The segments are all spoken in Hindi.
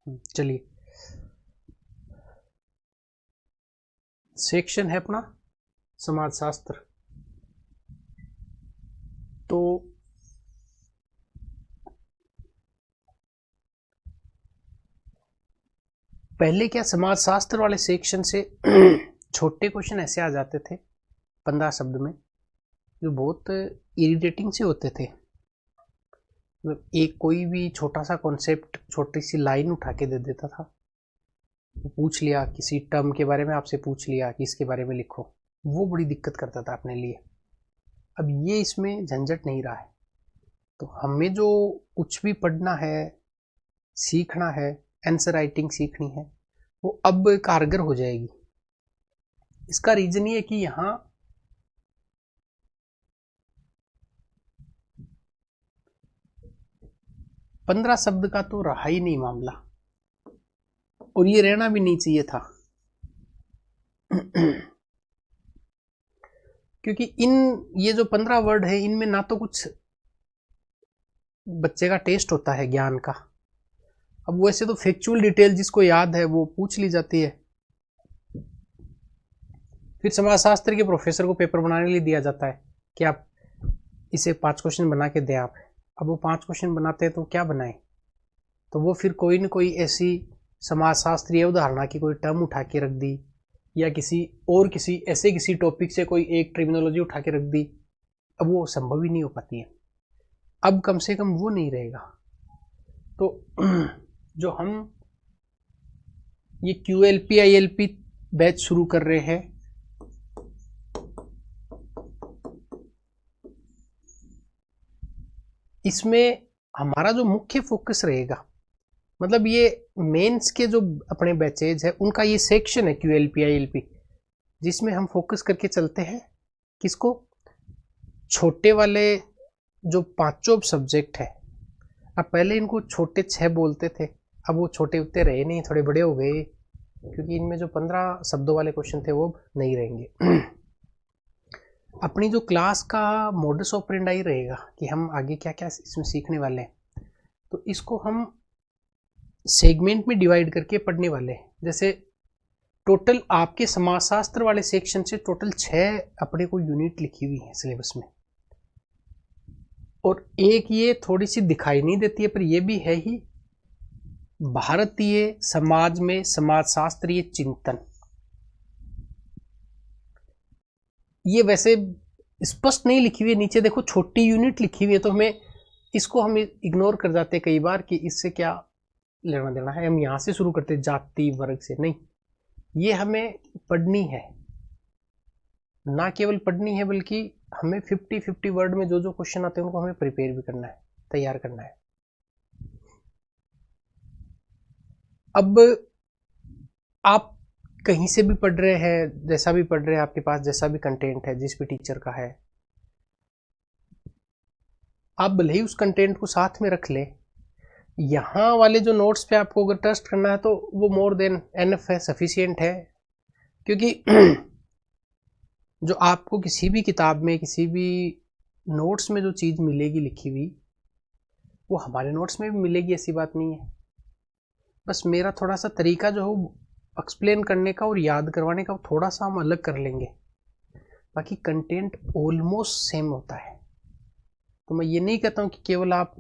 चलिए, सेक्शन है अपना समाजशास्त्र। तो पहले क्या समाजशास्त्र वाले सेक्शन से छोटे क्वेश्चन ऐसे आ जाते थे 15 शब्द में, जो बहुत इरिटेटिंग से होते थे। एक कोई भी छोटा सा कॉन्सेप्ट, छोटी सी लाइन उठा के दे देता था, पूछ लिया किसी टर्म के बारे में, आपसे पूछ लिया कि इसके बारे में लिखो, वो बड़ी दिक्कत करता था अपने लिए। अब ये इसमें झंझट नहीं रहा है। तो हमें जो कुछ भी पढ़ना है, सीखना है, आंसर राइटिंग सीखनी है, वो अब कारगर हो जाएगी। इसका रीजन ये कि यहाँ 15 शब्द का तो रहा ही नहीं मामला, और ये रहना भी नहीं चाहिए था। क्योंकि ये जो 15 वर्ड है, इनमें ना तो कुछ बच्चे का टेस्ट होता है ज्ञान का। अब वैसे तो फैक्चुअल डिटेल जिसको याद है वो पूछ ली जाती है, फिर समाजशास्त्र के प्रोफेसर को पेपर बनाने के लिए दिया जाता है कि आप इसे 5 क्वेश्चन बना के दें आप। अब वो 5 क्वेश्चन बनाते हैं तो क्या बनाए, तो वो फिर कोई न कोई ऐसी समाजशास्त्रीय अवधारणा की कोई टर्म उठा के रख दी, या किसी टॉपिक से कोई एक टर्मिनोलॉजी उठा के रख दी। अब वो संभव ही नहीं हो पाती है। अब कम से कम वो नहीं रहेगा। तो जो हम ये QLP ILP बैच शुरू कर रहे हैं, इसमें हमारा जो मुख्य फोकस रहेगा, मतलब ये मेंस के जो अपने बैचेज है उनका ये सेक्शन है QLP ILP, जिसमें हम फोकस करके चलते हैं किसको, छोटे वाले जो 5 सब्जेक्ट है। अब पहले इनको छोटे 6 बोलते थे, अब वो छोटे उतने रहे नहीं, थोड़े बड़े हो गए, क्योंकि इनमें जो 15 शब्दों वाले क्वेश्चन थे वो नहीं रहेंगे। अपनी जो क्लास का मोडस ऑपरेंडाई रहेगा कि हम आगे क्या क्या इसमें सीखने वाले हैं, तो इसको हम सेगमेंट में डिवाइड करके पढ़ने वाले हैं। जैसे टोटल आपके समाजशास्त्र वाले सेक्शन से टोटल 6 अपने को यूनिट लिखी हुई है सिलेबस में, और एक ये थोड़ी सी दिखाई नहीं देती है पर ये भी है ही, भारतीय समाज में समाजशास्त्रीय चिंतन। ये वैसे स्पष्ट नहीं लिखी हुई है, नीचे देखो छोटी यूनिट लिखी हुई है, तो हमें इसको हम इग्नोर कर जाते हैं कई बार कि इससे क्या लेना देना है, हम यहां से शुरू करते जाति वर्ग से। नहीं, ये हमें पढ़नी है, ना केवल पढ़नी है बल्कि हमें 50-50 वर्ड में जो जो क्वेश्चन आते हैं उनको हमें प्रिपेयर भी करना है, तैयार करना है। अब आप कहीं से भी पढ़ रहे हैं, जैसा भी पढ़ रहे हैं, आपके पास जैसा भी कंटेंट है, जिस भी टीचर का है, आप भले ही उस कंटेंट को साथ में रख ले। यहाँ वाले जो नोट्स पे आपको अगर ट्रस्ट करना है तो वो मोर देन एनफ है, सफिशियंट है। क्योंकि जो आपको किसी भी किताब में, किसी भी नोट्स में जो चीज़ मिलेगी लिखी हुई, वो हमारे नोट्स में भी मिलेगी, ऐसी बात नहीं है। बस मेरा थोड़ा सा तरीका जो है एक्सप्लेन करने का और याद करवाने का थोड़ा सा हम अलग कर लेंगे, बाकी कंटेंट ऑलमोस्ट सेम होता है। तो मैं ये नहीं कहता हूँ कि केवल आप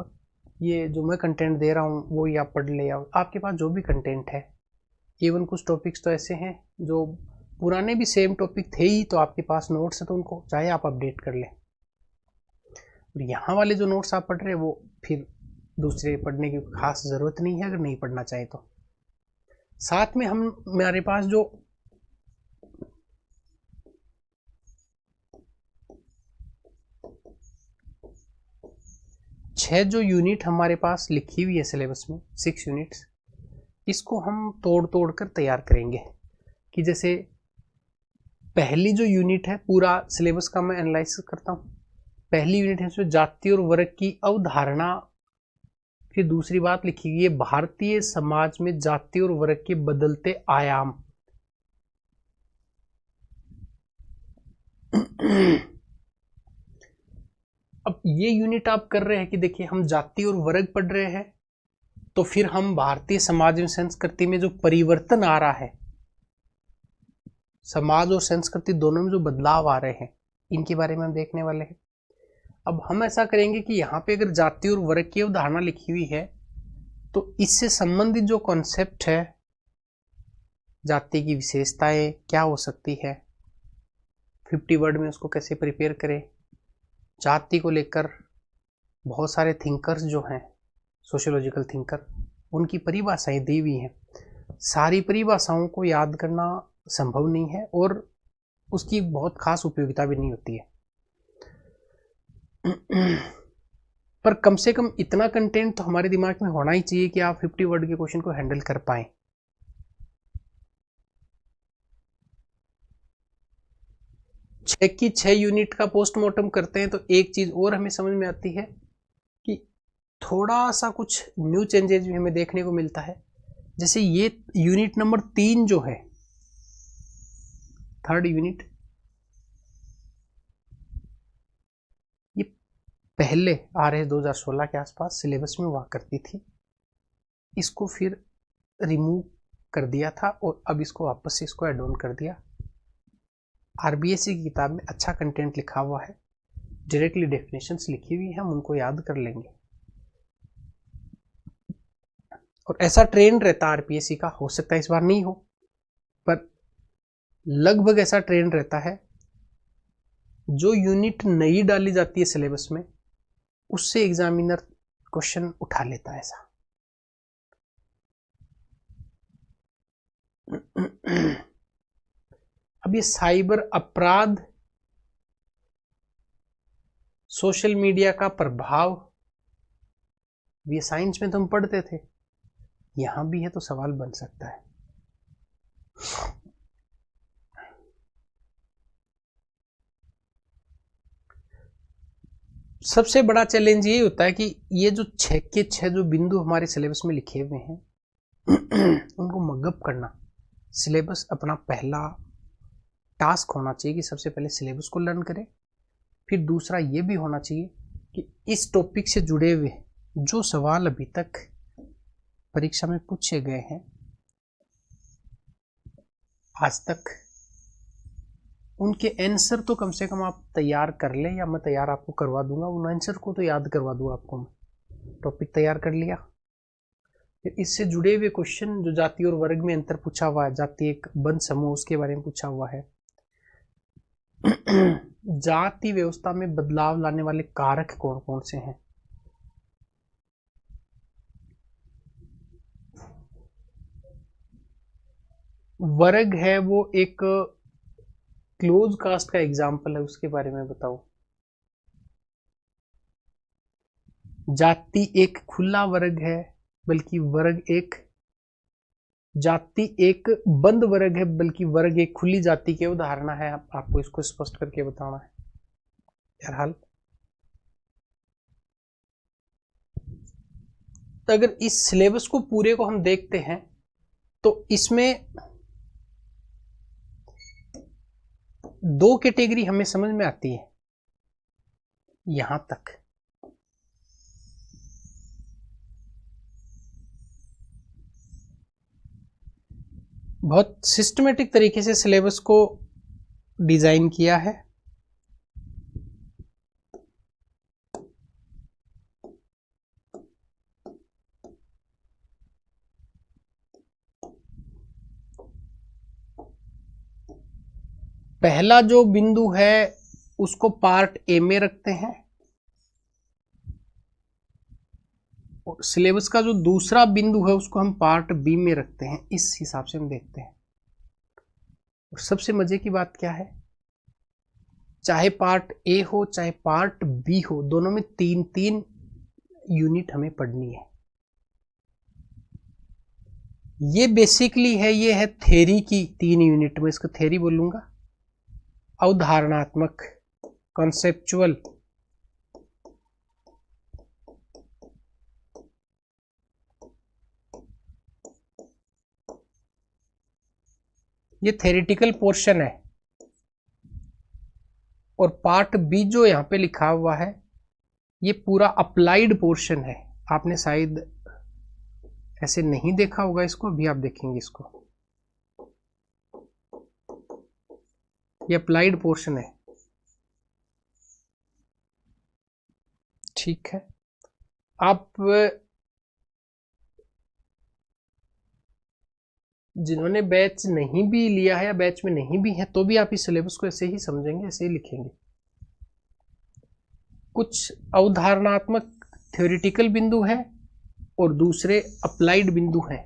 ये जो मैं कंटेंट दे रहा हूँ वो ही आप पढ़ ले, आपके पास जो भी कंटेंट है, इवन कुछ टॉपिक्स तो ऐसे हैं जो पुराने भी सेम टॉपिक थे ही, तो आपके पास नोट्स है तो उनको चाहे आप अपडेट कर लें। और यहाँ वाले जो नोट्स आप पढ़ रहे हैं वो फिर दूसरे पढ़ने की खास ज़रूरत नहीं है अगर नहीं पढ़ना चाहे तो। साथ में हमारे पास जो छह जो यूनिट हमारे पास लिखी हुई है सिलेबस में, 6 यूनिट्स, इसको हम तोड़ तोड़ कर तैयार करेंगे। कि जैसे पहली जो यूनिट है, पूरा सिलेबस का मैं एनालाइसिस करता हूँ। पहली यूनिट है उसमें जाति और वर्ग की अवधारणा। फिर दूसरी बात लिखी गई है भारतीय समाज में जाति और वर्ग के बदलते आयाम। अब ये यूनिट आप कर रहे हैं कि देखिए हम जाति और वर्ग पढ़ रहे हैं, तो फिर हम भारतीय समाज में संस्कृति में जो परिवर्तन आ रहा है, समाज और संस्कृति दोनों में जो बदलाव आ रहे हैं, इनके बारे में हम देखने वाले हैं। अब हम ऐसा करेंगे कि यहाँ पे अगर जाति और वर्ग की अवधारणा लिखी हुई है तो इससे संबंधित जो कॉन्सेप्ट है, जाति की विशेषताएं क्या हो सकती है, 50 वर्ड में उसको कैसे प्रिपेयर करें, जाति को लेकर बहुत सारे थिंकर्स जो हैं, सोशियोलॉजिकल थिंकर, उनकी परिभाषाएं दी हुई हैं। सारी परिभाषाओं को याद करना संभव नहीं है और उसकी बहुत खास उपयोगिता भी नहीं होती है। पर कम से कम इतना कंटेंट तो हमारे दिमाग में होना ही चाहिए कि आप 50 वर्ड के क्वेश्चन को हैंडल कर पाए। छह की 6 यूनिट का पोस्टमार्टम करते हैं तो एक चीज और हमें समझ में आती है कि थोड़ा सा कुछ न्यू चेंजेस भी हमें देखने को मिलता है। जैसे ये यूनिट नंबर 3 जो है, थर्ड यूनिट, ये पहले RS 2016 के आसपास सिलेबस में हुआ करती थी, इसको फिर रिमूव कर दिया था और अब इसको वापस से इसको एड ऑन कर दिया। RBSC की किताब में अच्छा कंटेंट लिखा हुआ है, डायरेक्टली डेफिनेशंस लिखी हुई है, हम उनको याद कर लेंगे। और ऐसा ट्रेंड रहता है RPSC का, हो सकता है इस बार नहीं हो, पर लगभग ऐसा ट्रेंड रहता है, जो यूनिट नई डाली जाती है सिलेबस में उससे एग्जामिनर क्वेश्चन उठा लेता है ऐसा। अब ये साइबर अपराध, सोशल मीडिया का प्रभाव, ये साइंस में तो हम पढ़ते थे, यहां भी है तो सवाल बन सकता है। सबसे बड़ा चैलेंज ये होता है कि ये जो 6 के 6 जो बिंदु हमारे सिलेबस में लिखे हुए हैं उनको मगअप करना। सिलेबस अपना पहला टास्क होना चाहिए कि सबसे पहले सिलेबस को लर्न करें, फिर दूसरा ये भी होना चाहिए कि इस टॉपिक से जुड़े हुए जो सवाल अभी तक परीक्षा में पूछे गए हैं आज तक, उनके आंसर तो कम से कम आप तैयार कर लें, या मैं तैयार आपको करवा दूंगा, उन आंसर को तो याद करवा दूंगा आपको। मैं टॉपिक तैयार कर लिया, फिर इससे जुड़े हुए क्वेश्चन जो जाति और वर्ग में अंतर पूछा हुआ है, जाति एक बंद समूह उसके बारे में पूछा हुआ है, जाति व्यवस्था में बदलाव लाने वाले कारक कौन कौन से हैं, वर्ग है वो एक क्लोज कास्ट का एग्जाम्पल है, उसके बारे में बताओ, जाति एक खुला वर्ग है बल्कि वर्ग एक, जाति एक बंद वर्ग है बल्कि वर्ग एक खुली जाति की उदाहरण है। आपको इसको स्पष्ट करके बताना है। बहरहाल तो अगर इस सिलेबस को पूरे को हम देखते हैं तो इसमें 2 कैटेगरी हमें समझ में आती है यहां तक। बहुत सिस्टमेटिक तरीके से सिलेबस को डिजाइन किया है। पहला जो बिंदु है उसको पार्ट ए में रखते हैं और सिलेबस का जो दूसरा बिंदु है उसको हम पार्ट बी में रखते हैं। इस हिसाब से हम देखते हैं। और सबसे मजे की बात क्या है, चाहे पार्ट ए हो चाहे पार्ट बी हो, दोनों में 3-3 यूनिट हमें पढ़नी है। ये बेसिकली है, ये है थ्योरी की 3 यूनिट में, इसको थ्योरी बोलूंगा, अवधारणात्मक, कॉन्सेप्चुअल, ये थ्योरेटिकल पोर्शन है। और पार्ट बी जो यहां पे लिखा हुआ है ये पूरा अप्लाइड पोर्शन है। आपने शायद ऐसे नहीं देखा होगा इसको, अभी आप देखेंगे इसको। ये अप्लाइड पोर्शन है, ठीक है। आप जिन्होंने बैच नहीं भी लिया है या बैच में नहीं भी है तो भी आप इस सिलेबस को ऐसे ही समझेंगे, ऐसे ही लिखेंगे। कुछ अवधारणात्मक थ्योरेटिकल बिंदु है और दूसरे अप्लाइड बिंदु हैं,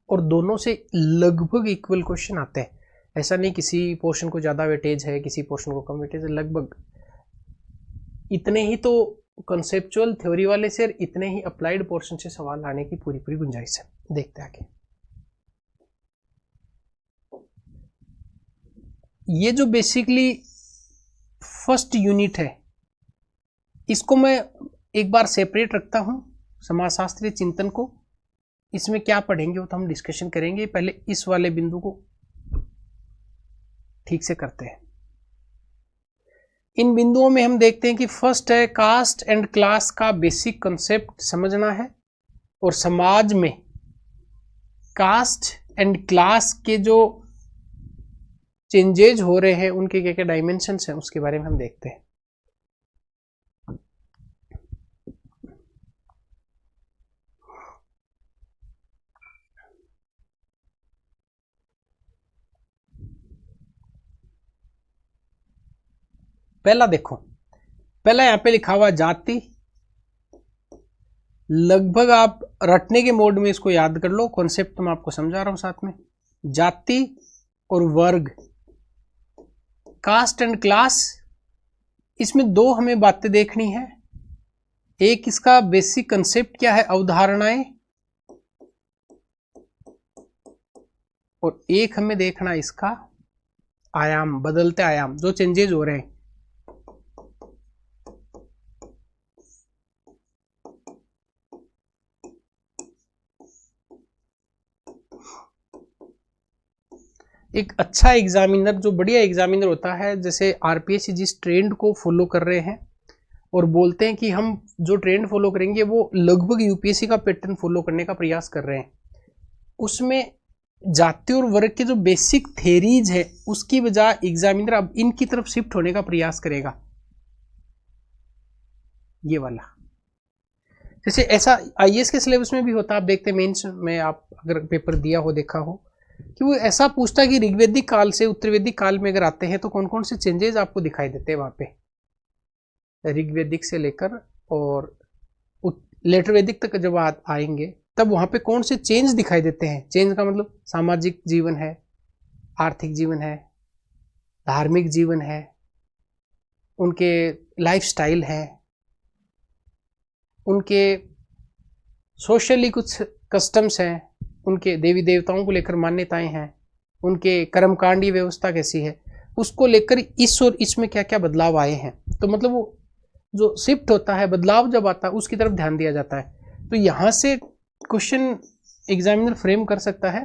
और दोनों से लगभग इक्वल क्वेश्चन आते हैं। ऐसा नहीं किसी पोर्शन को ज़्यादा वेटेज है, किसी पोर्शन को कम वेटेज है, लगभग इतने ही तो कॉन्सेप्चुअल थ्योरी वाले से और इतने ही अप्लाइड पोर्शन से सवाल आने की पूरी पूरी गुंजाइश है। देखते हैं आगे। ये जो बेसिकली फर्स्ट यूनिट है, इसको मैं एक बार सेपरेट रखता हूं, समाजशास्त्रीय चिंतन को। इसमें क्या पढ़ेंगे वो तो हम डिस्कशन करेंगे, पहले इस वाले बिंदु को ठीक से करते हैं। इन बिंदुओं में हम देखते हैं कि फर्स्ट है कास्ट एंड क्लास का बेसिक कॉन्सेप्ट समझना है, और समाज में कास्ट एंड क्लास के जो चेंजेज हो रहे हैं उनके क्या क्या डायमेंशंस हैं उसके बारे में हम देखते हैं। पहला देखो, पहला यहां पे लिखा हुआ जाति, लगभग आप रटने के मोड में इसको याद कर लो, कॉन्सेप्ट तो मैं आपको समझा रहा हूं साथ में। जाति और वर्ग, कास्ट एंड क्लास, इसमें दो हमें बातें देखनी है। एक इसका बेसिक कंसेप्ट क्या है, अवधारणाएं, और एक हमें देखना इसका आयाम, बदलते आयाम जो चेंजेस हो रहे हैं। एक अच्छा एग्जामिनर, जो बढ़िया एग्जामिनर होता है, जैसे आरपीएससी जिस ट्रेंड को फॉलो कर रहे हैं और बोलते हैं कि हम जो ट्रेंड फॉलो करेंगे वो लगभग यूपीएससी का पैटर्न फॉलो करने का प्रयास कर रहे हैं, उसमें जाति और वर्ग के जो बेसिक थेरीज है उसकी बजाय एग्जामिनर अब इनकी तरफ शिफ्ट होने का प्रयास करेगा। ये वाला जैसे ऐसा आईएएस के सिलेबस में भी होता है, आप देखते हैं मेंस में, आप अगर पेपर दिया हो, देखा हो कि वो ऐसा पूछता है कि ऋग्वेदिक काल से उत्तरवेदिक काल में अगर आते हैं तो कौन कौन से चेंजेस आपको दिखाई देते हैं वहां पे, ऋग्वेदिक से लेकर और लेटर वैदिक तक जब आएंगे तब वहां पे कौन से चेंज दिखाई देते हैं। चेंज का मतलब सामाजिक जीवन है, आर्थिक जीवन है, धार्मिक जीवन है, उनके लाइफस्टाइल है, उनके सोशली कुछ कस्टम्स हैं, उनके देवी देवताओं को लेकर मान्यताएं हैं, उनके कर्मकांडी व्यवस्था कैसी है, उसको लेकर इस और इसमें क्या क्या बदलाव आए हैं। तो मतलब वो जो शिफ्ट होता है, बदलाव जब आता है उसकी तरफ ध्यान दिया जाता है। तो यहाँ से क्वेश्चन एग्जामिनर फ्रेम कर सकता है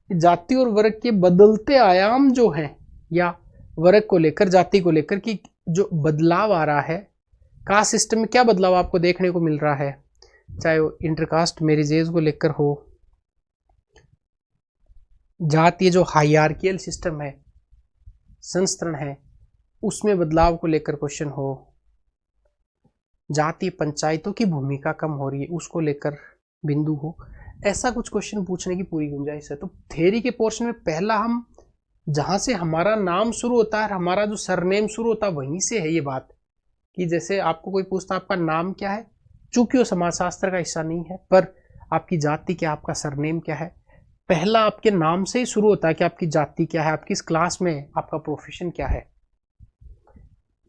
कि जाति और वर्ग के बदलते आयाम जो हैं, या वर्ग को लेकर, जाति को लेकर कि जो बदलाव आ रहा है, कास्ट सिस्टम में क्या बदलाव आपको देखने को मिल रहा है, चाहे वो इंटरकास्ट मैरिजेज को लेकर हो, जाति जो हायरार्कियल सिस्टम है, संस्तरण है, उसमें बदलाव को लेकर क्वेश्चन हो, जाति पंचायतों की भूमिका कम हो रही है उसको लेकर बिंदु हो, ऐसा कुछ क्वेश्चन पूछने की पूरी गुंजाइश है। तो थ्योरी के पोर्शन में पहला हम जहां से हमारा नाम शुरू होता है, हमारा जो सरनेम शुरू होता है, वहीं से है ये बात कि जैसे आपको कोई पूछता आपका नाम क्या है, चूंकि वो समाजशास्त्र का हिस्सा नहीं है, पर आपकी जाति क्या, आपका सरनेम क्या है, पहला आपके नाम से ही शुरू होता है कि आपकी जाति क्या है, आप किस क्लास में, आपका प्रोफेशन क्या है।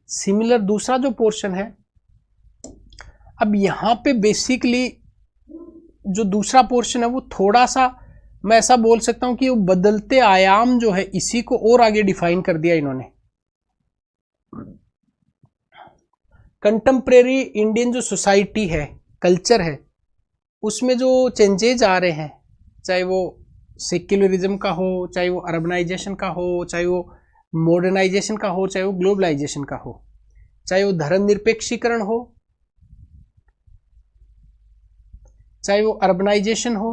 सिमिलर दूसरा जो पोर्शन है, अब यहां पे बेसिकली जो दूसरा पोर्शन है वो थोड़ा सा, मैं ऐसा बोल सकता हूं कि वो बदलते आयाम जो है इसी को और आगे डिफाइन कर दिया इन्होंने। कंटेम्प्रेरी इंडियन जो सोसाइटी है, कल्चर है, उसमें जो चेंजेज आ रहे हैं, चाहे वो सेक्युलरिज्म का हो, चाहे वो अर्बनाइजेशन का हो, चाहे वो मॉडर्नाइजेशन का हो, चाहे वो ग्लोबलाइजेशन का हो, चाहे वो धर्मनिरपेक्षीकरण हो, चाहे वो अर्बनाइजेशन हो,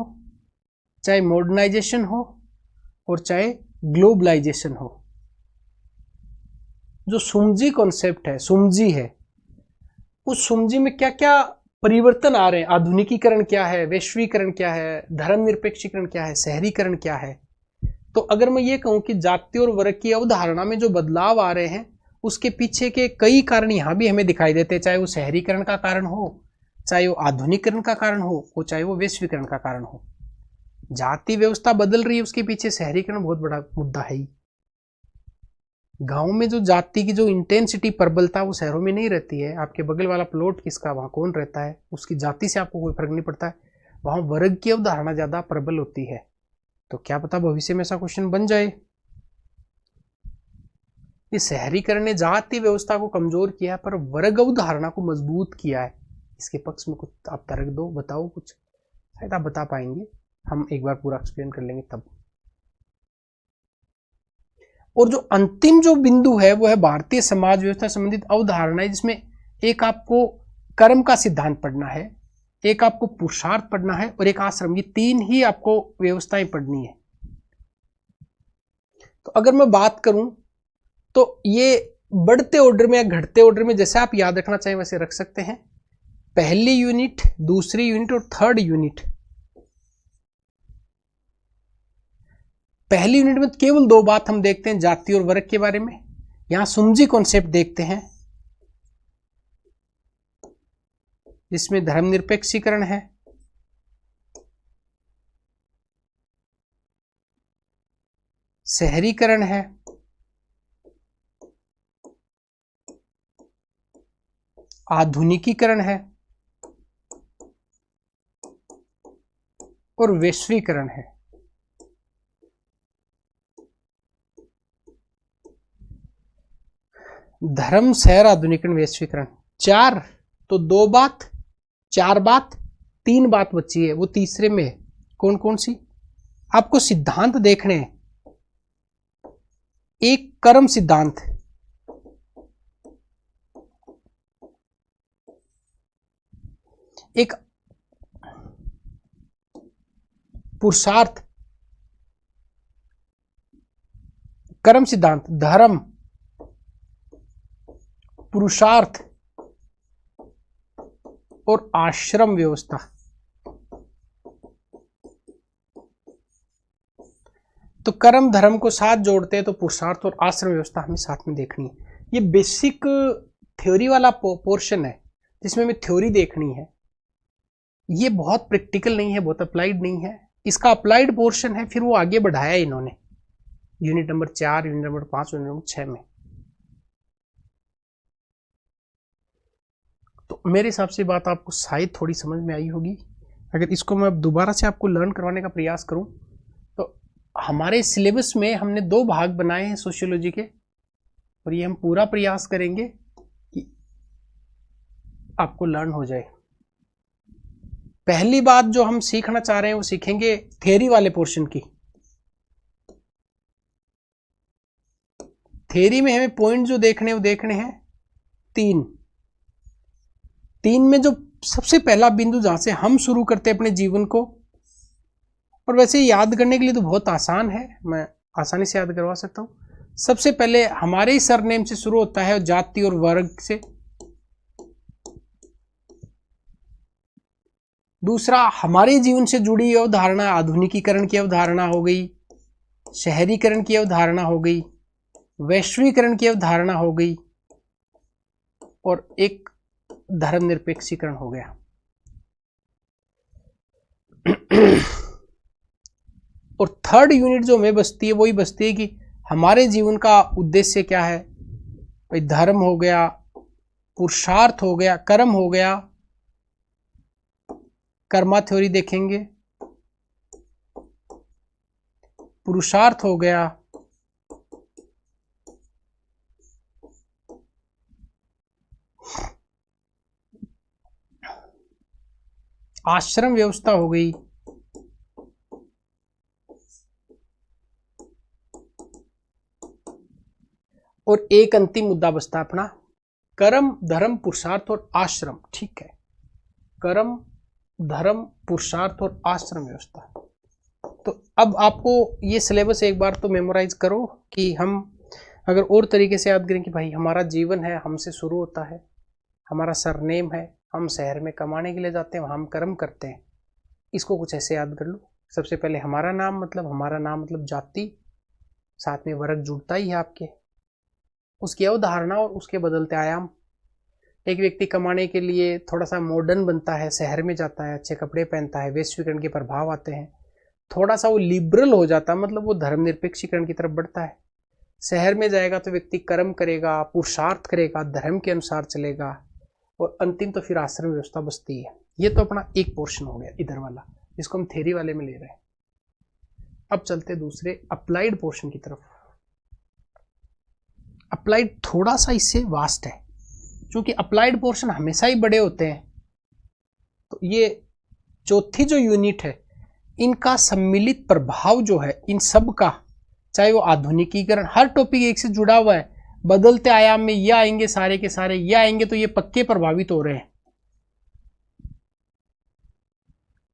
चाहे मॉडर्नाइजेशन हो, और चाहे ग्लोबलाइजेशन हो। जो सुमजी कॉन्सेप्ट है, सुमजी है, उस सुमजी में क्या क्या परिवर्तन आ रहे हैं, आधुनिकीकरण क्या है, वैश्वीकरण क्या है, धर्मनिरपेक्षीकरण क्या है, शहरीकरण क्या है। तो अगर मैं ये कहूं कि जाति और वर्ग की अवधारणा में जो बदलाव आ रहे हैं, उसके पीछे के कई कारण यहां भी हमें दिखाई देते हैं, चाहे वो शहरीकरण का कारण हो, चाहे वो आधुनिकीकरण का कारण हो, चाहे वो वैश्वीकरण का कारण हो। जाति व्यवस्था बदल रही है, उसके पीछे शहरीकरण बहुत बड़ा मुद्दा है ही। गांव में जो जाति की जो इंटेंसिटी, प्रबलता, वो शहरों में नहीं रहती है। आपके बगल वाला प्लॉट किसका, वहां कौन रहता है, उसकी जाति से आपको कोई फर्क नहीं पड़ता है। वहां वर्ग की अवधारणा ज्यादा प्रबल होती है। तो क्या पता भविष्य में ऐसा क्वेश्चन बन जाए। इस शहरीकरण ने जाति व्यवस्था को कमजोर किया पर वर्ग अवधारणा को मजबूत किया है। इसके पक्ष में कुछ आप तर्क दो, बताओ कुछ, शायद आप बता पाएंगे, हम एक बार पूरा एक्सप्लेन कर लेंगे तब। और जो अंतिम जो बिंदु है वो है भारतीय समाज व्यवस्था संबंधित अवधारणाएं, जिसमें एक आपको कर्म का सिद्धांत पढ़ना है, एक आपको पुरुषार्थ पढ़ना है और एक आश्रम। ये तीन ही आपको व्यवस्थाएं पढ़नी है। तो अगर मैं बात करूं तो ये बढ़ते ऑर्डर में या घटते ऑर्डर में, जैसे आप याद रखना चाहें वैसे रख सकते हैं। पहली यूनिट, दूसरी यूनिट और थर्ड यूनिट। पहली यूनिट में केवल दो बात हम देखते हैं, जाति और वर्ग के बारे में। यहां सुमजी कॉन्सेप्ट देखते हैं, जिसमें धर्मनिरपेक्षीकरण है, शहरीकरण है, आधुनिकीकरण है और वैश्वीकरण है। धर्म, शहर, आधुनिकीकरण, वैश्वीकरण, चार। तो दो बात, चार बात, तीन बात बची है, वो तीसरे में है। कौन कौन सी? आपको सिद्धांत देखने हैं। एक कर्म सिद्धांत, एक पुरुषार्थ, कर्म सिद्धांत, धर्म, पुरुषार्थ और आश्रम व्यवस्था। तो कर्म धर्म को साथ जोड़ते हैं, तो पुरुषार्थ और आश्रम व्यवस्था हमें साथ में देखनी है। ये बेसिक थ्योरी वाला पोर्शन है, जिसमें हमें थ्योरी देखनी है। ये बहुत प्रैक्टिकल नहीं है, बहुत अप्लाइड नहीं है। इसका अप्लाइड पोर्शन है, फिर वो आगे बढ़ाया इन्होंने unit number 4, unit number 5, unit number 6 में। तो मेरे हिसाब से बात आपको शायद थोड़ी समझ में आई होगी। अगर इसको मैं दोबारा से आपको लर्न करवाने का प्रयास करूं, तो हमारे सिलेबस में हमने दो भाग बनाए हैं सोशियोलॉजी के, और ये हम पूरा प्रयास करेंगे कि आपको लर्न हो जाए। पहली बात जो हम सीखना चाह रहे हैं वो सीखेंगे थ्योरी वाले पोर्शन की। थ्योरी में हमें पॉइंट जो देखने वो देखने हैं तीन में जो सबसे पहला बिंदु जहां से हम शुरू करते हैं अपने जीवन को, और वैसे याद करने के लिए तो बहुत आसान है, मैं आसानी से याद करवा सकता हूं। सबसे पहले हमारे ही सरनेम से शुरू होता है, जाति और वर्ग से। दूसरा, हमारे जीवन से जुड़ी अवधारणा, आधुनिकीकरण की अवधारणा हो गई, शहरीकरण की अवधारणा हो गई, वैश्वीकरण की अवधारणा हो गई, और एक धर्मनिरपेक्षीकरण हो गया। और थर्ड यूनिट जो हमें बचती है, वही बचती है कि हमारे जीवन का उद्देश्य क्या है। भाई धर्म हो गया, पुरुषार्थ हो गया, कर्म हो गया, कर्मा थ्योरी देखेंगे, पुरुषार्थ हो गया, आश्रम व्यवस्था हो गई, और एक अंतिम मुद्दा बचता अपना कर्म, धर्म, पुरुषार्थ और आश्रम। ठीक है, कर्म, धर्म, पुरुषार्थ और आश्रम व्यवस्था। तो अब आपको ये सिलेबस एक बार तो मेमोराइज करो कि हम अगर और तरीके से याद करें कि भाई हमारा जीवन है, हमसे शुरू होता है, हमारा सरनेम है, हम शहर में कमाने के लिए जाते हैं, वहाँ हम कर्म करते हैं। इसको कुछ ऐसे याद कर लो। सबसे पहले हमारा नाम मतलब जाति, साथ में वर्ग जुड़ता ही है आपके, उसकी अवधारणा और उसके बदलते आयाम। एक व्यक्ति कमाने के लिए थोड़ा सा मॉडर्न बनता है, शहर में जाता है, अच्छे कपड़े पहनता है, वैश्वीकरण के प्रभाव आते हैं, थोड़ा सा वो लिबरल हो जाता है, मतलब वो धर्मनिरपेक्षीकरण की तरफ बढ़ता है। शहर में जाएगा तो व्यक्ति कर्म करेगा, पुरुषार्थ करेगा, धर्म के अनुसार चलेगा, और अंतिम तो फिर आश्रम व्यवस्था बसती है। ये तो अपना एक पोर्शन हो गया इधर वाला, जिसको हम थ्योरी वाले में ले रहे हैं। अब चलते दूसरे अप्लाइड पोर्शन की तरफ। अप्लाइड थोड़ा सा इससे वास्ट है, क्योंकि अप्लाइड पोर्शन हमेशा ही बड़े होते हैं। तो ये चौथी जो यूनिट है, इनका सम्मिलित प्रभाव जो है इन सब का, चाहे वो आधुनिकीकरण, हर टॉपिक एक से जुड़ा हुआ है, बदलते आयाम में ये आएंगे, सारे के सारे ये आएंगे, तो ये पक्के प्रभावित हो रहे हैं।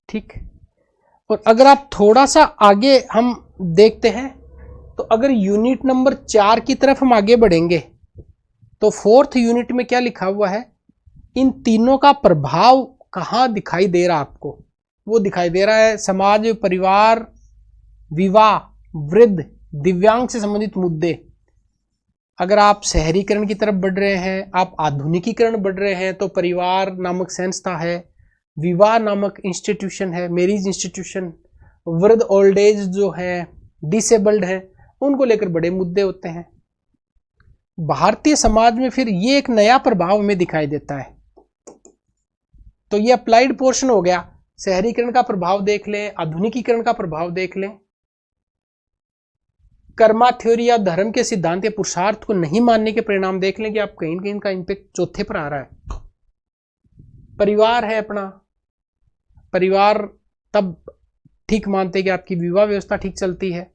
ठीक। और अगर आप थोड़ा सा आगे हम देखते हैं, तो अगर यूनिट नंबर 4 की तरफ हम आगे बढ़ेंगे, तो 4th यूनिट में क्या लिखा हुआ है, इन तीनों का प्रभाव कहां दिखाई दे रहा है आपको? वो दिखाई दे रहा है समाज, परिवार, विवाह, वृद्ध, दिव्यांग से संबंधित मुद्दे। अगर आप शहरीकरण की तरफ बढ़ रहे हैं, आप आधुनिकीकरण बढ़ रहे हैं, तो परिवार नामक संस्था है, विवाह नामक इंस्टीट्यूशन है, मैरिज इंस्टीट्यूशन, वृद्ध ओल्ड एज जो है, डिसेबल्ड है, उनको लेकर बड़े मुद्दे होते हैं। भारतीय समाज में फिर ये एक नया प्रभाव हमें दिखाई देता है। तो ये अप्लाइड पोर्शन हो गया। शहरीकरण का प्रभाव देख लें, आधुनिकीकरण का प्रभाव देख लें, कर्मा थ्योरी या धर्म के सिद्धांत या पुरुषार्थ को नहीं मानने के परिणाम देख लें कि आप कहीं कहीं का इंपैक्ट चौथे पर आ रहा है। परिवार है अपना, परिवार तब ठीक मानते कि आपकी विवाह व्यवस्था ठीक चलती है।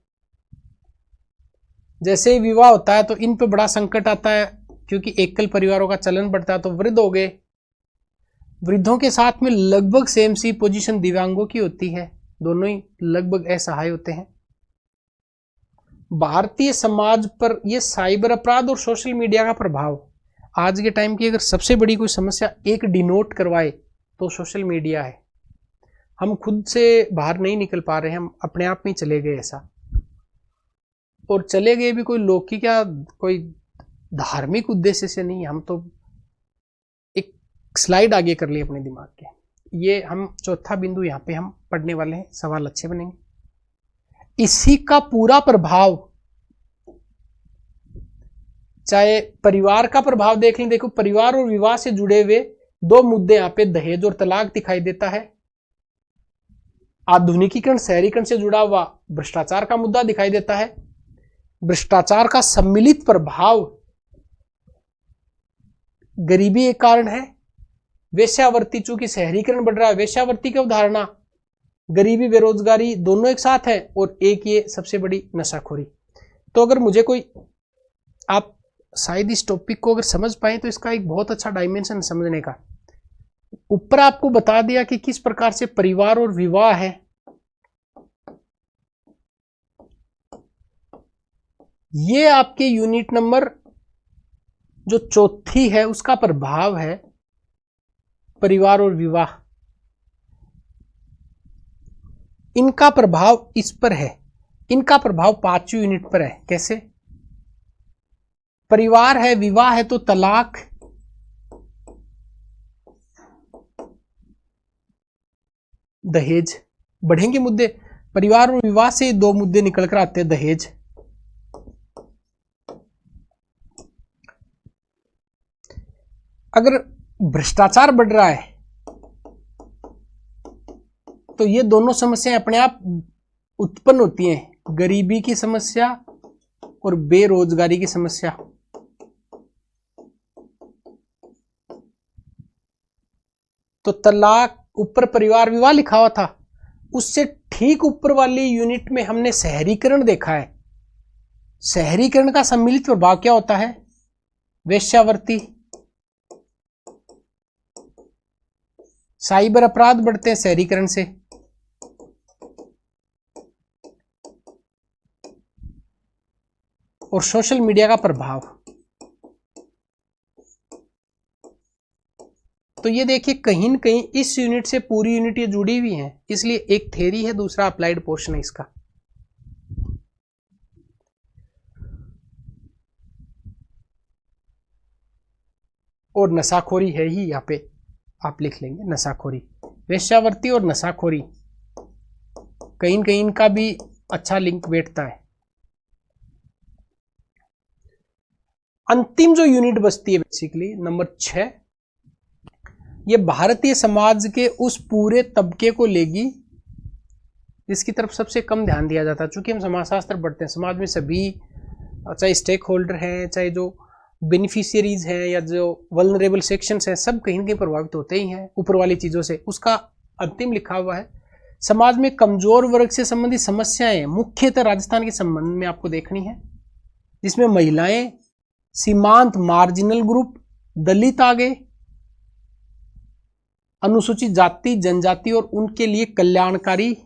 जैसे ही विवाह होता है तो इन पे बड़ा संकट आता है, क्योंकि एकल परिवारों का चलन बढ़ता है। तो वृद्ध हो गए, वृद्धों के साथ में लगभग सेम सी पोजीशन दिव्यांगों की होती है, दोनों ही लगभग असहाय होते हैं। भारतीय समाज पर यह साइबर अपराध और सोशल मीडिया का प्रभाव, आज के टाइम की अगर सबसे बड़ी कोई समस्या एक डिनोट करवाए तो सोशल मीडिया है। हम खुद से बाहर नहीं निकल पा रहे हैं, हम अपने आप में चले गए ऐसा। और चले गए भी कोई लौकिक क्या, कोई धार्मिक उद्देश्य से नहीं, हम तो एक स्लाइड आगे कर लिए अपने दिमाग के। ये हम चौथा बिंदु यहाँ पे हम पढ़ने वाले हैं, सवाल अच्छे बनेंगे। इसी का पूरा प्रभाव, चाहे परिवार का प्रभाव देख लें, देखो परिवार और विवाह से जुड़े हुए दो मुद्दे यहाँ पे दहेज और तलाक दिखाई देता है। आधुनिकीकरण, शहरीकरण से जुड़ा हुआ भ्रष्टाचार का मुद्दा दिखाई देता है। भ्रष्टाचार का सम्मिलित प्रभाव, गरीबी एक कारण है, वेश्यावृत्ति, चूंकि शहरीकरण बढ़ रहा है, वेश्यावृत्ति की अवधारणा, गरीबी, बेरोजगारी दोनों एक साथ है, और एक ये सबसे बड़ी नशाखोरी। तो अगर मुझे कोई, आप शायद इस टॉपिक को अगर समझ पाए तो इसका एक बहुत अच्छा डायमेंशन समझने का, ऊपर आपको बता दिया कि किस प्रकार से परिवार और विवाह है, ये आपके यूनिट नंबर जो चौथी है उसका प्रभाव है परिवार और विवाह। इनका प्रभाव इस पर है, इनका प्रभाव 5वीं यूनिट पर है। कैसे? परिवार है, विवाह है, तो तलाक, दहेज, बढ़ेंगे मुद्दे। परिवार और विवाह से दो मुद्दे निकल कर आते हैं, दहेज, अगर भ्रष्टाचार बढ़ रहा है तो ये दोनों समस्याएं अपने आप उत्पन्न होती हैं, गरीबी की समस्या और बेरोजगारी की समस्या। तो तलाक, ऊपर परिवार विवाह लिखा हुआ था, उससे ठीक ऊपर वाली यूनिट में हमने शहरीकरण देखा है। शहरीकरण का सम्मिलित प्रभाव क्या होता है? वेश्यावृत्ति, साइबर अपराध बढ़ते हैं शहरीकरण से, और सोशल मीडिया का प्रभाव। तो ये देखिए कहीं न कहीं इस यूनिट से पूरी यूनिट ये जुड़ी हुई है, इसलिए एक थ्योरी है, दूसरा अप्लाइड पोर्शन है इसका। और नशाखोरी है ही, यहाँ पे आप लिख लेंगे नशाखोरी, वेश्यावृत्ति और नशाखोरी कहीं न कहीं इनका भी अच्छा लिंक बैठता है। अंतिम जो यूनिट बचती है बेसिकली नंबर 6, ये भारतीय समाज के उस पूरे तबके को लेगी जिसकी तरफ सबसे कम ध्यान दिया जाता है। चूंकि हम समाजशास्त्र पढ़ते हैं, समाज में सभी चाहे स्टेक होल्डर हैं, चाहे जो बेनिफिशियरीज हैं या जो वल्नरेबल सेक्शंस हैं, सब कहीं ना कहीं प्रभावित होते ही हैं ऊपर वाली चीज़ों से। उसका अंतिम लिखा हुआ है, समाज में कमजोर वर्ग से संबंधित समस्याएं मुख्यतः राजस्थान के संबंध में आपको देखनी है, जिसमें महिलाएं, सीमांत मार्जिनल ग्रुप, दलित आगे, अनुसूचित जाति जनजाति और उनके लिए कल्याणकारी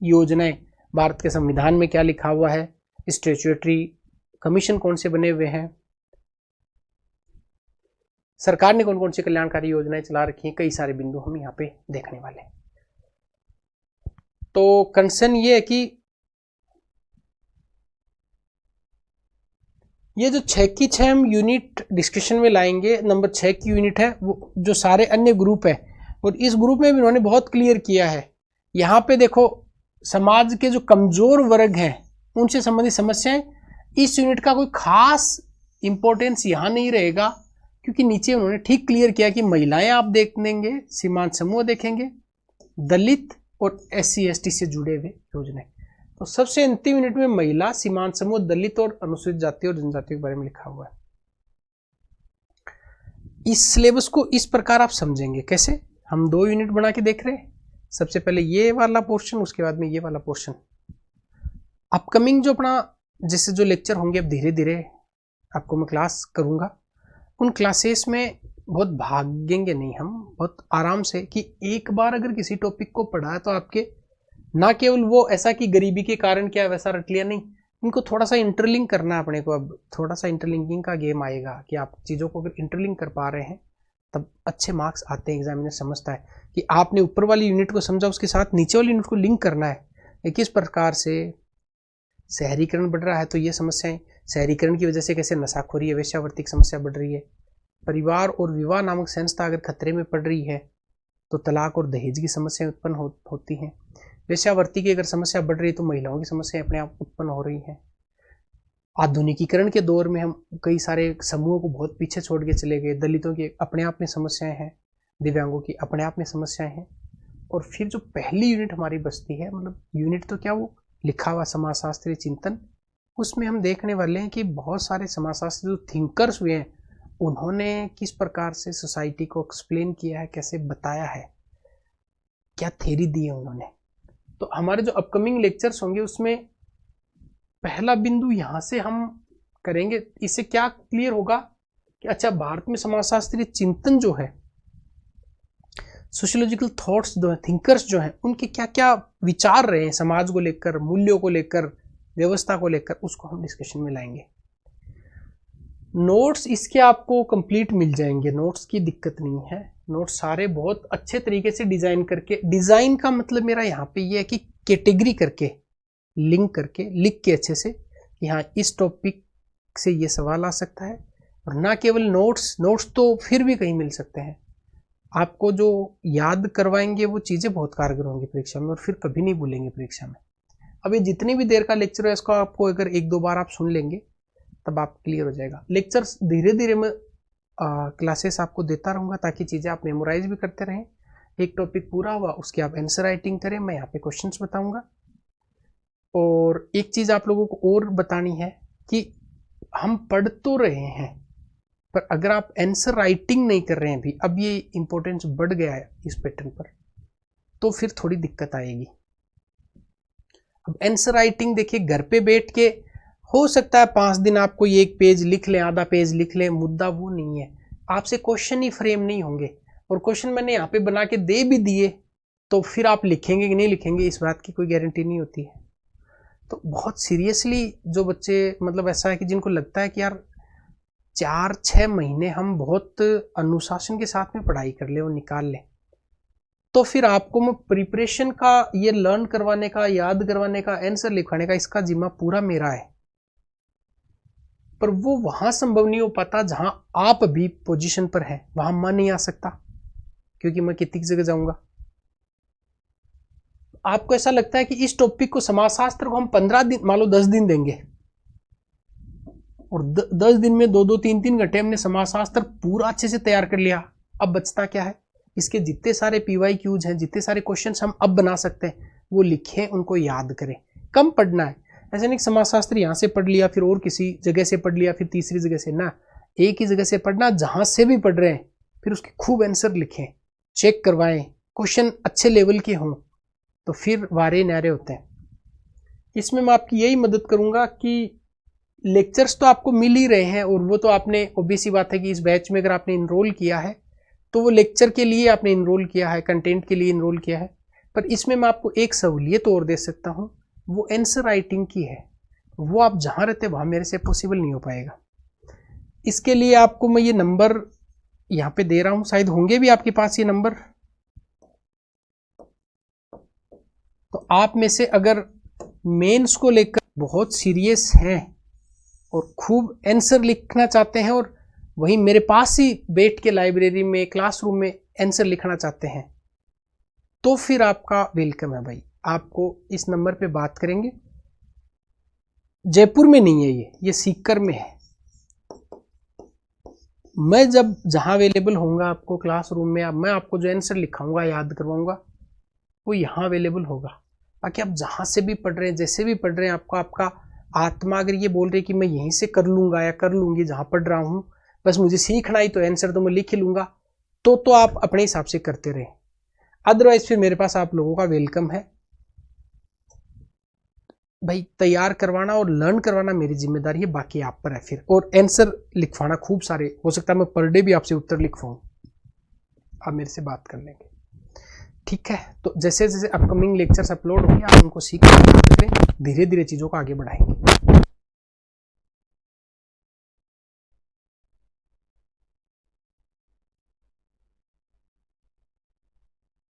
योजनाएं। भारत के संविधान में क्या लिखा हुआ है, स्टैट्यूटरी कमीशन कौन से बने हुए हैं, सरकार ने कौन कौन सी कल्याणकारी योजनाएं चला रखी हैं, कई सारे बिंदु हम यहाँ पे देखने वाले हैं। तो कंसर्न ये है कि ये जो 6 की 6 हम यूनिट डिस्कशन में लाएंगे, नंबर 6 की यूनिट है वो जो सारे अन्य ग्रुप है, और इस ग्रुप में भी उन्होंने बहुत क्लियर किया है। यहाँ पे देखो समाज के जो कमजोर वर्ग हैं उनसे संबंधित समस्याएं, इस यूनिट का कोई खास इंपॉर्टेंस यहाँ नहीं रहेगा, क्योंकि नीचे उन्होंने ठीक क्लियर किया कि महिलाएं आप देख लेंगे, सीमांत समूह देखेंगे, दलित और SC ST से जुड़े हुए योजनाएं। तो सबसे अंतिम यूनिट में महिला, सीमांत समूह, दलित और अनुसूचित जाति और जनजाति के बारे में लिखा हुआ है। इस सिलेबस को इस प्रकार आप समझेंगे, कैसे हम 2 यूनिट बना के देख रहे हैं, सबसे पहले ये वाला पोर्शन, उसके बाद में ये वाला पोर्शन। अपकमिंग जो अपना जैसे जो लेक्चर होंगे अब धीरे धीरे आपको मैं क्लास करूंगा, उन क्लासेस में बहुत भागेंगे नहीं हम, बहुत आराम से, कि एक बार अगर किसी टॉपिक को पढ़ा है तो आपके ना केवल वो ऐसा कि गरीबी के कारण क्या वैसा रट लिया, नहीं, इनको थोड़ा सा इंटरलिंक करना है अपने को। अब थोड़ा सा इंटरलिंकिंग का गेम आएगा कि आप चीज़ों को अगर इंटरलिंक कर पा रहे हैं तब अच्छे मार्क्स आते हैं, एग्जामिनर समझता है कि आपने ऊपर वाली यूनिट को समझा, उसके साथ नीचे वाली यूनिट को लिंक करना है। किस प्रकार से शहरीकरण बढ़ रहा है तो ये समस्याएं, शहरीकरण की वजह से कैसे नशाखोरी है, वेश्यावृत्ति की समस्या बढ़ रही है, परिवार और विवाह नामक संस्था अगर खतरे में पड़ रही है तो तलाक और दहेज की समस्याएं उत्पन्न होती हैं। वेश्यावृत्ति की अगर समस्या बढ़ रही है तो महिलाओं की समस्याएं अपने आप उत्पन्न हो रही हैं। आधुनिकीकरण के दौर में हम कई सारे समूहों को बहुत पीछे छोड़ के चले गए, दलितों की अपने आप में समस्याएं हैं, दिव्यांगों की अपने आप में समस्याएं हैं। और फिर जो पहली यूनिट हमारी बचती है, मतलब यूनिट तो क्या, वो लिखा हुआ समाजशास्त्रीय चिंतन, उसमें हम देखने वाले हैं कि बहुत सारे समाजशास्त्री जो थिंकर्स हुए हैं उन्होंने किस प्रकार से सोसाइटी को एक्सप्लेन किया है, कैसे बताया है, क्या थ्योरी दी है उन्होंने। तो हमारे जो अपकमिंग लेक्चर्स होंगे उसमें पहला बिंदु यहाँ से हम करेंगे। इससे क्या क्लियर होगा कि अच्छा भारत में समाजशास्त्रीय चिंतन जो है, सोशियोलॉजिकल थॉट्स जो है, थिंकर्स जो हैं, उनके क्या क्या विचार रहे हैं समाज को लेकर, मूल्यों को लेकर, व्यवस्था को लेकर, उसको हम डिस्कशन में लाएंगे। नोट्स इसके आपको कंप्लीट मिल जाएंगे, नोट्स की दिक्कत नहीं है, नोट्स सारे बहुत अच्छे तरीके से डिजाइन करके, डिजाइन का मतलब मेरा यहाँ पे ये है कि कैटेगरी करके, लिंक करके, लिख के अच्छे से कि हाँ इस टॉपिक से ये सवाल आ सकता है। और ना केवल नोट्स तो फिर भी कहीं मिल सकते हैं, आपको जो याद करवाएंगे वो चीज़ें बहुत कारगर होंगी परीक्षा में और फिर कभी नहीं भूलेंगे परीक्षा में। अब ये जितनी भी देर का लेक्चर है इसको आपको अगर 1-2 बार आप सुन लेंगे तब आप क्लियर हो जाएगा। लेक्चर्स धीरे धीरे मैं क्लासेस आपको देता रहूँगा ताकि चीज़ें आप मेमोराइज भी करते रहें। एक टॉपिक पूरा हुआ उसकी आप आंसर राइटिंग करें, मैं यहाँ पे क्वेश्चंस बताऊँगा। और एक चीज़ आप लोगों को और बतानी है कि हम पढ़ तो रहे हैं पर अगर आप आंसर राइटिंग नहीं कर रहे हैं भी, अब ये इंपॉर्टेंस बढ़ गया है इस पैटर्न पर, तो फिर थोड़ी दिक्कत आएगी। अब आंसर राइटिंग देखिए घर पे बैठ के हो सकता है 5 दिन आपको ये 1 पेज लिख लें, आधा पेज लिख लें, मुद्दा वो नहीं है। आपसे क्वेश्चन ही फ्रेम नहीं होंगे और क्वेश्चन मैंने यहाँ पे बना के दे भी दिए तो फिर आप लिखेंगे कि नहीं लिखेंगे इस बात की कोई गारंटी नहीं होती है। तो बहुत सीरियसली जो बच्चे मतलब ऐसा है कि जिनको लगता है कि यार 4-6 महीने हम बहुत अनुशासन के साथ में पढ़ाई कर ले और निकाल लें, तो फिर आपको मैं प्रिपरेशन का, ये लर्न करवाने का, याद करवाने का, आंसर लिखवाने का, इसका जिम्मा पूरा मेरा है। पर वो वहां संभव नहीं हो पाता जहां आप अभी पोजीशन पर है, वहां मैं नहीं आ सकता क्योंकि मैं कितनी जगह जाऊंगा। आपको ऐसा लगता है कि इस टॉपिक को, समाजशास्त्र को हम 15 दिन, मान लो 10 दिन देंगे और 10 दिन में 2-2, 3-3 घंटे हमने समाजशास्त्र पूरा अच्छे से तैयार कर लिया। अब बचता क्या है? इसके जितने सारे PYQs हैं, जितने सारे क्वेश्चंस हम अब बना सकते हैं, वो लिखें, उनको याद करें। कम पढ़ना है, ऐसा नहीं समाजशास्त्र यहाँ से पढ़ लिया फिर और किसी जगह से पढ़ लिया फिर तीसरी जगह से, ना, एक ही जगह से पढ़ना, जहां से भी पढ़ रहे हैं फिर उसके खूब आंसर लिखें, चेक करवाएं, क्वेश्चन अच्छे लेवल के हों, तो फिर वारे न्यारे होते हैं। इसमें मैं आपकी यही मदद करूंगा कि लेक्चर्स तो आपको मिल ही रहे हैं, और वो तो आपने, ओबीसी बात है कि इस बैच में अगर आपने इनरोल किया है तो वो लेक्चर के लिए आपने इनरोल किया है, कंटेंट के लिए इनरोल किया है। पर इसमें मैं आपको एक सहूलियत और दे सकता हूँ, वो आंसर राइटिंग की है। वो आप जहाँ रहते वहाँ मेरे से पॉसिबल नहीं हो पाएगा। इसके लिए आपको मैं ये नंबर यहाँ पे दे रहा हूँ, शायद होंगे भी आपके पास ये नंबर। तो आप में से अगर मेंस को लेकर बहुत सीरियस हैं और खूब आंसर लिखना चाहते हैं और वहीं मेरे पास ही बैठ के लाइब्रेरी में, क्लासरूम में आंसर लिखना चाहते हैं, तो फिर आपका वेलकम है भाई। आपको इस नंबर पे बात करेंगे। जयपुर में नहीं है ये सीकर में है। मैं जब जहां अवेलेबल होऊंगा आपको क्लासरूम में, मैं आपको जो आंसर लिखाऊंगा, याद करवाऊंगा, वो यहाँ अवेलेबल होगा। बाकी आप जहां से भी पढ़ रहे हैं, जैसे भी पढ़ रहे हैं, आपको आपका आत्मा अगर ये बोल रही कि मैं यहीं से कर लूंगा या कर लूंगी जहां पढ़ रहा हूं, बस मुझे सीखना ही तो आंसर तो मैं लिख ही लूंगा, तो आप अपने हिसाब से करते रहे। अदरवाइज फिर मेरे पास आप लोगों का वेलकम है भाई। तैयार करवाना और लर्न करवाना मेरी जिम्मेदारी है, बाकी आप पर है फिर। और आंसर लिखवाना खूब सारे, हो सकता है मैं पर डे भी आपसे उत्तर लिखवाऊं, आप मेरे से बात कर लेंगे, ठीक है। तो जैसे जैसे अपकमिंग लेक्चर्स अपलोड होंगे आप उनको सीख कर, धीरे धीरे चीज़ों को आगे बढ़ाएंगे।